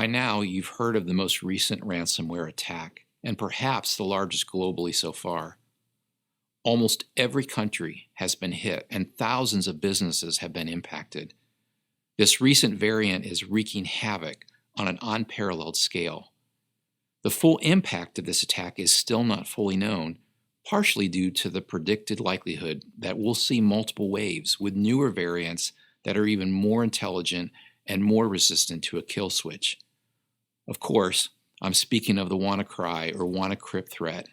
By now, you've heard of the most recent ransomware attack, and perhaps the largest globally so far. Almost every country has been hit, and thousands of businesses have been impacted. This recent variant is wreaking havoc on an unparalleled scale. The full impact of this attack is still not fully known, partially due to the predicted likelihood that we'll see multiple waves with newer variants that are even more intelligent and more resistant to a kill switch. Of course, I'm speaking of the WannaCry or WannaCrypt threat.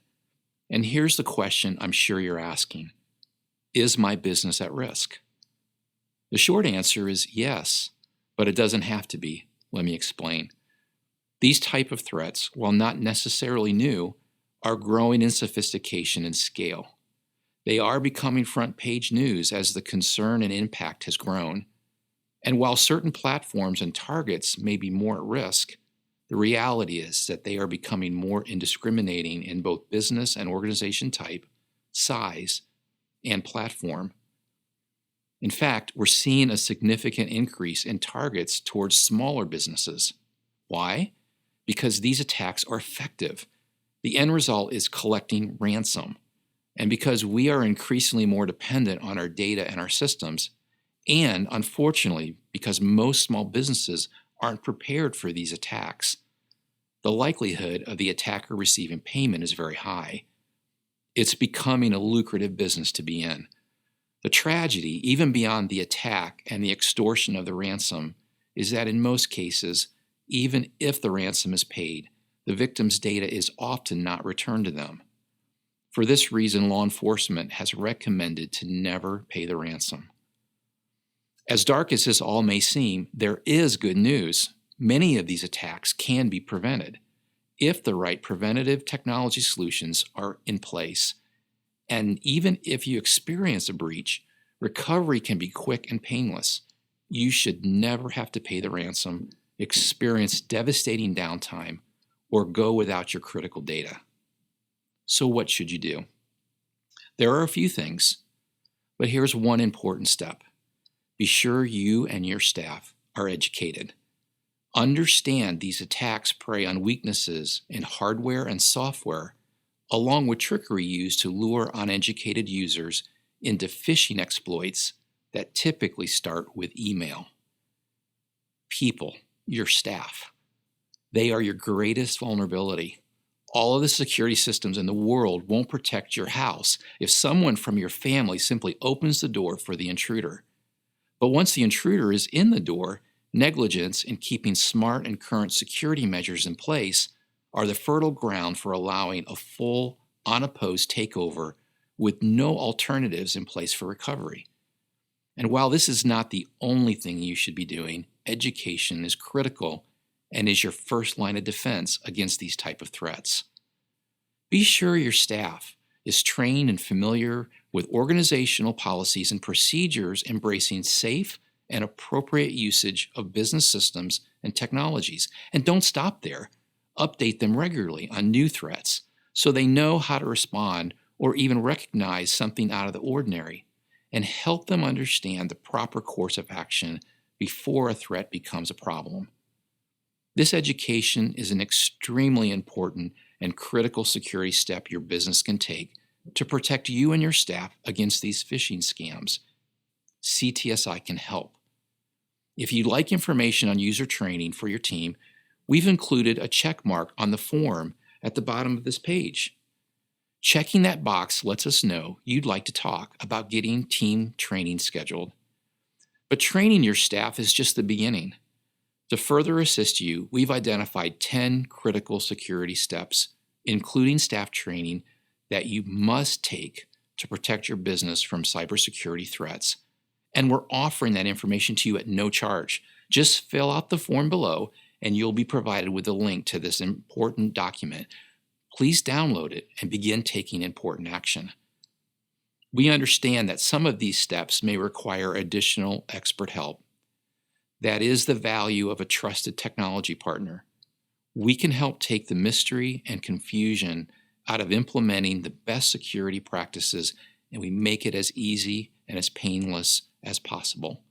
And here's the question I'm sure you're asking. Is my business at risk? The short answer is yes, but it doesn't have to be. Let me explain. These type of threats, while not necessarily new, are growing in sophistication and scale. They are becoming front-page news as the concern and impact has grown. And while certain platforms and targets may be more at risk, the reality is that they are becoming more indiscriminating in both business and organization type, size, and platform. In fact, we're seeing a significant increase in targets towards smaller businesses. Why? Because these attacks are effective. The end result is collecting ransom. And because we are increasingly more dependent on our data and our systems, and unfortunately, because most small businesses aren't prepared for these attacks, the likelihood of the attacker receiving payment is very high. It's becoming a lucrative business to be in. The tragedy, even beyond the attack and the extortion of the ransom, is that in most cases, even if the ransom is paid, the victim's data is often not returned to them. For this reason, law enforcement has recommended to never pay the ransom. As dark as this all may seem, there is good news. Many of these attacks can be prevented if the right preventative technology solutions are in place. And even if you experience a breach, recovery can be quick and painless. You should never have to pay the ransom, experience devastating downtime, or go without your critical data. So what should you do? There are a few things, but here's one important step. Be sure you and your staff are educated. Understand these attacks prey on weaknesses in hardware and software, along with trickery used to lure uneducated users into phishing exploits that typically start with email. People, your staff, they are your greatest vulnerability. All of the security systems in the world won't protect your house if someone from your family simply opens the door for the intruder. But once the intruder is in the door, negligence in keeping smart and current security measures in place are the fertile ground for allowing a full, unopposed takeover with no alternatives in place for recovery. And while this is not the only thing you should be doing, education is critical and is your first line of defense against these type of threats. Be sure your staff is trained and familiar with organizational policies and procedures embracing safe and appropriate usage of business systems and technologies. And don't stop there. Update them regularly on new threats so they know how to respond or even recognize something out of the ordinary, and help them understand the proper course of action before a threat becomes a problem. This education is an extremely important and critical security step your business can take to protect you and your staff against these phishing scams. CTSi can help. If you'd like information on user training for your team, we've included a check mark on the form at the bottom of this page. Checking that box lets us know you'd like to talk about getting team training scheduled. But training your staff is just the beginning. To further assist you, we've identified 10 critical security steps, including staff training, that you must take to protect your business from cybersecurity threats. And we're offering that information to you at no charge. Just fill out the form below and you'll be provided with a link to this important document. Please download it and begin taking important action. We understand that some of these steps may require additional expert help. That is the value of a trusted technology partner. We can help take the mystery and confusion out of implementing the best security practices, and we make it as easy and as painless as possible.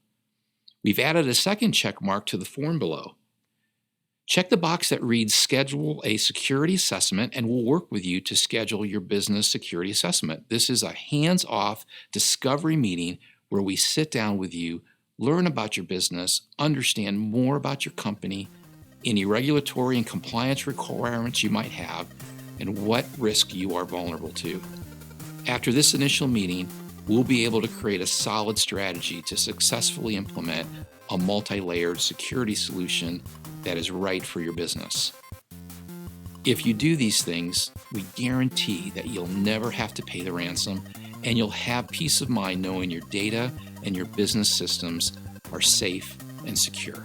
We've added a second check mark to the form below. Check the box that reads Schedule a Security Assessment, and we'll work with you to schedule your business security assessment. This is a hands-off discovery meeting where we sit down with you, learn about your business, understand more about your company, any regulatory and compliance requirements you might have, and what risk you are vulnerable to. After this initial meeting, we'll be able to create a solid strategy to successfully implement a multi-layered security solution that is right for your business. If you do these things, we guarantee that you'll never have to pay the ransom, and you'll have peace of mind knowing your data and your business systems are safe and secure.